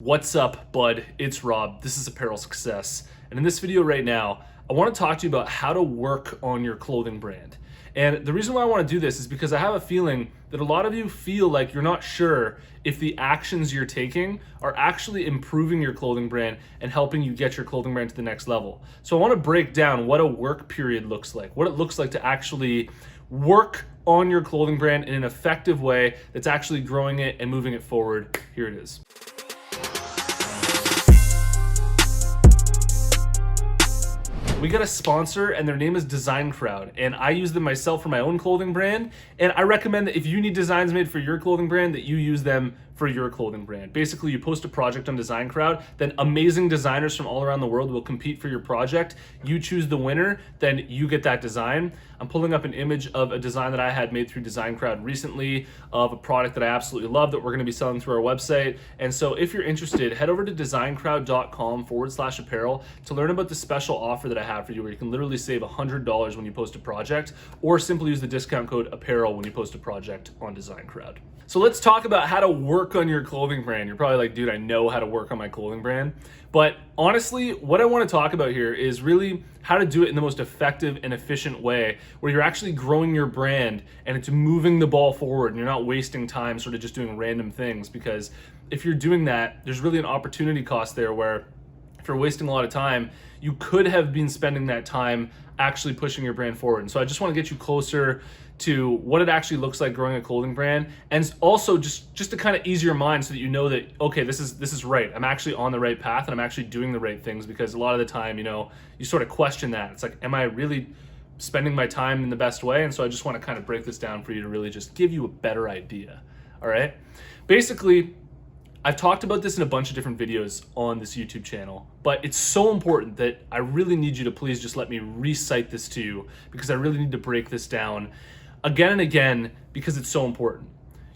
What's up, bud? It's Rob. This is Apparel Success. And in this video right now, I want to talk to you about how to work on your clothing brand. And the reason why I want to do this is because I have a feeling that a lot of you feel like you're not sure if the actions you're taking are actually improving your clothing brand and helping you get your clothing brand to the next level. So I want to break down what a work period looks like, what it looks like to actually work on your clothing brand in an effective way that's actually growing it and moving it forward. Here it is. We got a sponsor and their name is Designcrowd, and I use them myself for my own clothing brand, and I recommend that if you need designs made for your clothing brand, that you use them for your clothing brand. Basically, you post a project on Designcrowd, then amazing designers from all around the world will compete for your project. You choose the winner, then you get that design. I'm pulling up an image of a design that I had made through Designcrowd recently of a product that I absolutely love that we're gonna be selling through our website. And so if you're interested, head over to designcrowd.com/apparel to learn about the special offer that I have for you where you can literally save $100 when you post a project, or simply use the discount code apparel when you post a project on Designcrowd. So let's talk about how to work on your clothing brand. You're probably like, dude, I know how to work on my clothing brand. But honestly, what I want to talk about here is really how to do it in the most effective and efficient way where you're actually growing your brand and it's moving the ball forward and you're not wasting time sort of just doing random things. Because if you're doing that, there's really an opportunity cost there where if you're wasting a lot of time, you could have been spending that time actually pushing your brand forward. And so I just want to get you closer to what it actually looks like growing a clothing brand, and also just to kind of ease your mind so that you know that, okay, this is right. I'm actually on the right path and I'm actually doing the right things, because a lot of the time, you sort of question that. It's like, am I really spending my time in the best way? And so I just want to kind of break this down for you to really just give you a better idea. All right. Basically, I've talked about this in a bunch of different videos on this YouTube channel, but it's so important that I really need you to please just let me recite this to you, because I really need to break this down again and again because it's so important.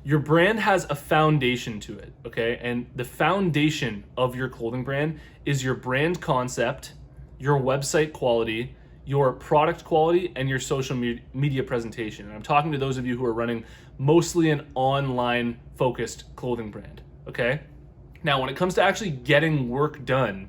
Your brand has a foundation to it, okay? And the foundation of your clothing brand is your brand concept, your website quality, your product quality, and your social media presentation. And I'm talking to those of you who are running mostly an online focused clothing brand. Okay. Now, when it comes to actually getting work done,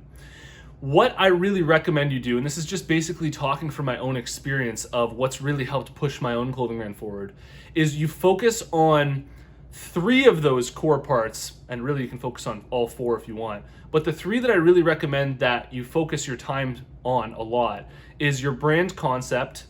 what I really recommend you do, and this is just basically talking from my own experience of what's really helped push my own clothing brand forward, is you focus on 3 of those core parts, and really you can focus on all 4 if you want. But the 3 that I really recommend that you focus your time on a lot is your brand concept,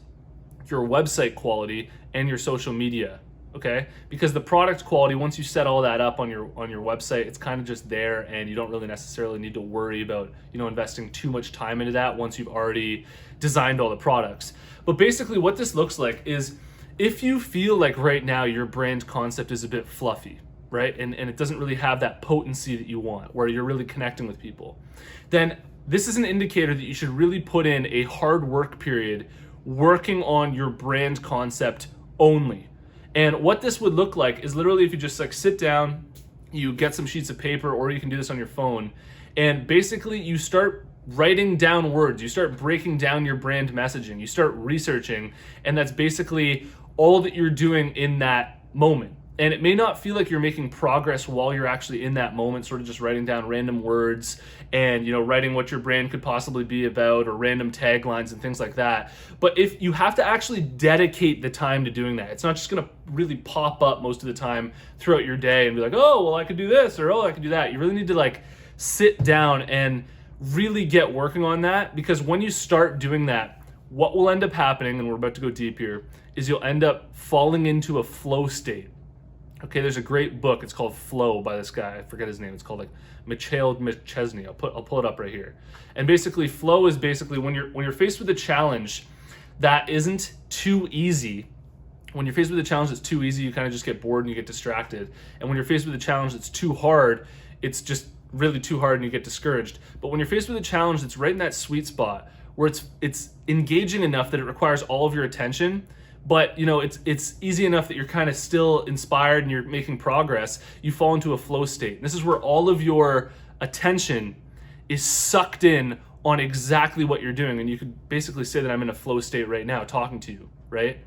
your website quality, and your social media. Okay, because the product quality, once you set all that up on your website, it's kind of just there, and you don't really necessarily need to worry about investing too much time into that once you've already designed all the products. But basically what this looks like is, if you feel like right now your brand concept is a bit fluffy, right, and it doesn't really have that potency that you want where you're really connecting with people, then this is an indicator that you should really put in a hard work period working on your brand concept only. And what this would look like is literally if you just like sit down, you get some sheets of paper, or you can do this on your phone, and basically you start writing down words, you start breaking down your brand messaging, you start researching, and that's basically all that you're doing in that moment. And it may not feel like you're making progress while you're actually in that moment, sort of just writing down random words and writing what your brand could possibly be about, or random taglines and things like that. But if you have to actually dedicate the time to doing that, it's not just gonna really pop up most of the time throughout your day and be like, oh, well, I could do this, or oh, I could do that. You really need to like sit down and really get working on that, because when you start doing that, what will end up happening, and we're about to go deep here, is you'll end up falling into a flow state. Okay, there's a great book. It's called Flow by this guy. I forget his name. It's called like Michael McChesney. I'll pull it up right here. And basically, flow is basically when you're faced with a challenge that isn't too easy. When you're faced with a challenge that's too easy, you kind of just get bored and you get distracted. And when you're faced with a challenge that's too hard, it's just really too hard and you get discouraged. But when you're faced with a challenge that's right in that sweet spot where it's engaging enough that it requires all of your attention, but it's easy enough that you're kind of still inspired and you're making progress, you fall into a flow state. And this is where all of your attention is sucked in on exactly what you're doing. And you could basically say that I'm in a flow state right now talking to you, right?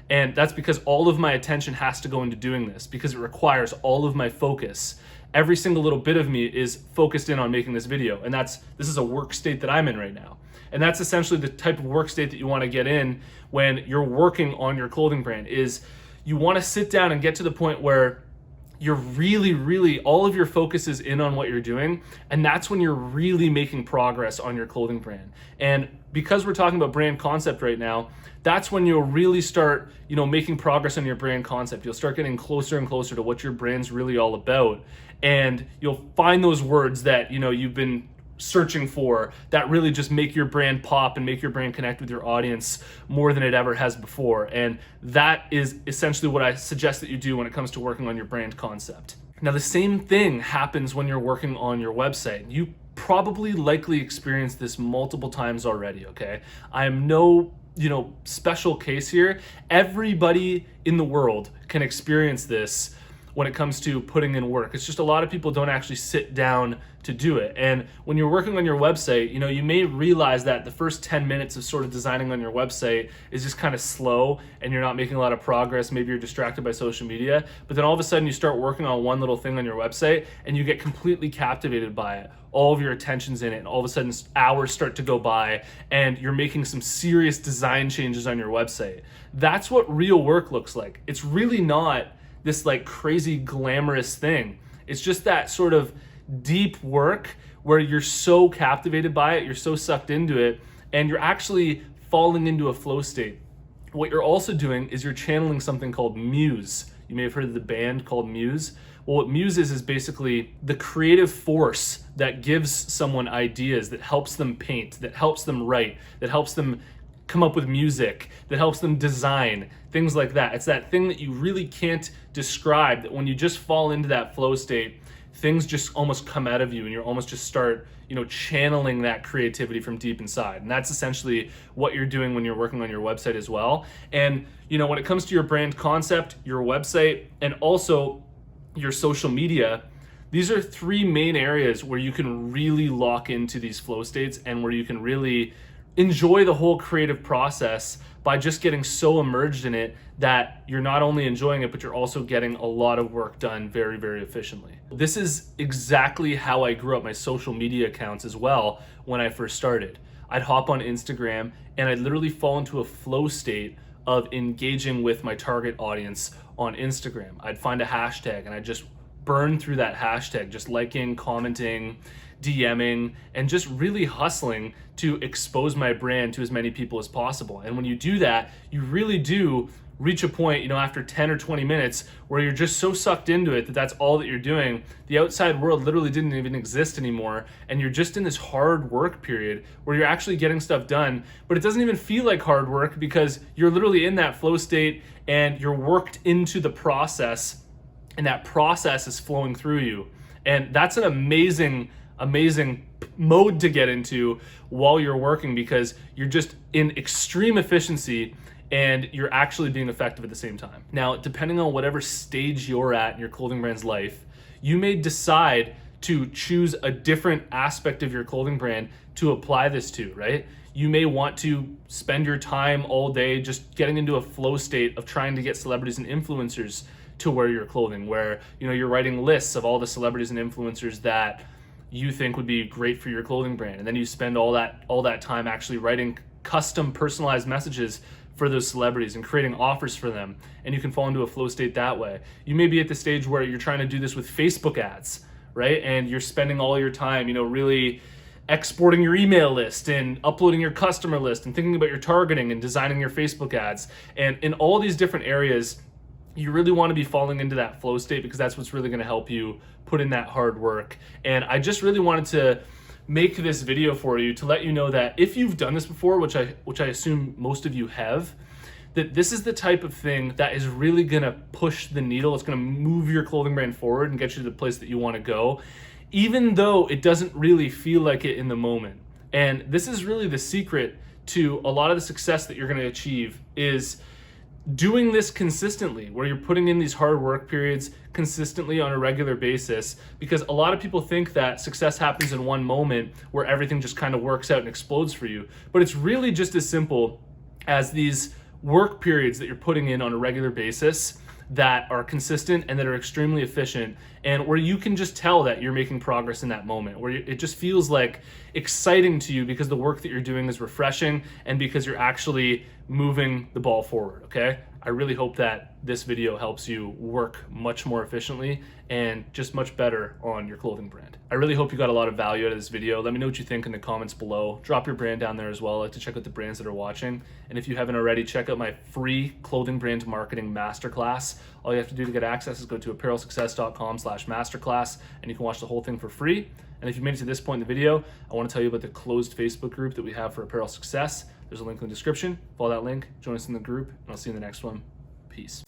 And that's because all of my attention has to go into doing this, because it requires all of my focus. every single little bit of me is focused in on making this video. And this is a work state that I'm in right now. And that's essentially the type of work state that you want to get in when you're working on your clothing brand. Is you want to sit down and get to the point where you're really, all of your focus is in on what you're doing. And that's when you're really making progress on your clothing brand. And because we're talking about brand concept right now, that's when you'll really start, making progress on your brand concept. You'll start getting closer and closer to what your brand's really all about. And you'll find those words that, you've been searching for that really just make your brand pop and make your brand connect with your audience more than it ever has before. And that is essentially what I suggest that you do when it comes to working on your brand concept. Now, the same thing happens when you're working on your website. You probably likely experienced this multiple times already, okay? I am no special case here. Everybody in the world can experience this when it comes to putting in work. It's just a lot of people don't actually sit down to do it. And when you're working on your website, you may realize that the first 10 minutes of sort of designing on your website is just kind of slow and you're not making a lot of progress. Maybe you're distracted by social media, but then all of a sudden you start working on one little thing on your website and you get completely captivated by it. All of your attention's in it, and all of a sudden hours start to go by and you're making some serious design changes on your website. That's what real work looks like. It's really not this like crazy glamorous thing. It's just that sort of deep work where you're so captivated by it, you're so sucked into it, and you're actually falling into a flow state. What you're also doing is you're channeling something called muse. You may have heard of the band called Muse. Well, what Muse is basically the creative force that gives someone ideas, that helps them paint, that helps them write, that helps them come up with music, that helps them design, things like that. It's that thing that you really can't describe, that when you just fall into that flow state, things just almost come out of you and you almost just start, channeling that creativity from deep inside. And that's essentially what you're doing when you're working on your website as well. And, when it comes to your brand concept, your website, and also your social media, these are three main areas where you can really lock into these flow states and where you can really enjoy the whole creative process by just getting so immersed in it that you're not only enjoying it, but you're also getting a lot of work done very, very efficiently. This is exactly how I grew up my social media accounts as well when I first started. I'd hop on Instagram and I'd literally fall into a flow state of engaging with my target audience on Instagram. I'd find a hashtag and I'd just burn through that hashtag, just liking, commenting, DMing, and just really hustling to expose my brand to as many people as possible. And when you do that, you really do reach a point, after 10 or 20 minutes where you're just so sucked into it that that's all that you're doing. The outside world literally didn't even exist anymore. And you're just in this hard work period where you're actually getting stuff done, but it doesn't even feel like hard work because you're literally in that flow state and you're worked into the process, and that process is flowing through you. And that's an amazing mode to get into while you're working, because you're just in extreme efficiency and you're actually being effective at the same time. Now, depending on whatever stage you're at in your clothing brand's life, you may decide to choose a different aspect of your clothing brand to apply this to, right? You may want to spend your time all day just getting into a flow state of trying to get celebrities and influencers to wear your clothing, where you're writing lists of all the celebrities and influencers that you think would be great for your clothing brand, and then you spend all that time actually writing custom personalized messages for those celebrities and creating offers for them, and you can fall into a flow state that way. You may be at the stage where you're trying to do this with Facebook ads, right? And you're spending all your time, really exporting your email list and uploading your customer list and thinking about your targeting and designing your Facebook ads. And in all these different areas, you really want to be falling into that flow state, because that's what's really going to help you put in that hard work. And I just really wanted to make this video for you to let you know that if you've done this before, which I assume most of you have, that this is the type of thing that is really going to push the needle. It's going to move your clothing brand forward and get you to the place that you want to go, even though it doesn't really feel like it in the moment. And this is really the secret to a lot of the success that you're going to achieve, is doing this consistently, where you're putting in these hard work periods consistently on a regular basis. Because a lot of people think that success happens in one moment where everything just kind of works out and explodes for you. But it's really just as simple as these work periods that you're putting in on a regular basis that are consistent and that are extremely efficient, and where you can just tell that you're making progress in that moment, where it just feels like exciting to you because the work that you're doing is refreshing and because you're actually moving the ball forward, okay? I really hope that this video helps you work much more efficiently and just much better on your clothing brand. I really hope you got a lot of value out of this video. Let me know what you think in the comments below. Drop your brand down there as well. I like to check out the brands that are watching. And if you haven't already, check out my free clothing brand marketing masterclass. All you have to do to get access is go to apparelsuccess.com/masterclass, and you can watch the whole thing for free. And if you made it to this point in the video, I want to tell you about the closed Facebook group that we have for Apparel Success. There's a link in the description. Follow that link, join us in the group, and I'll see you in the next one. Peace.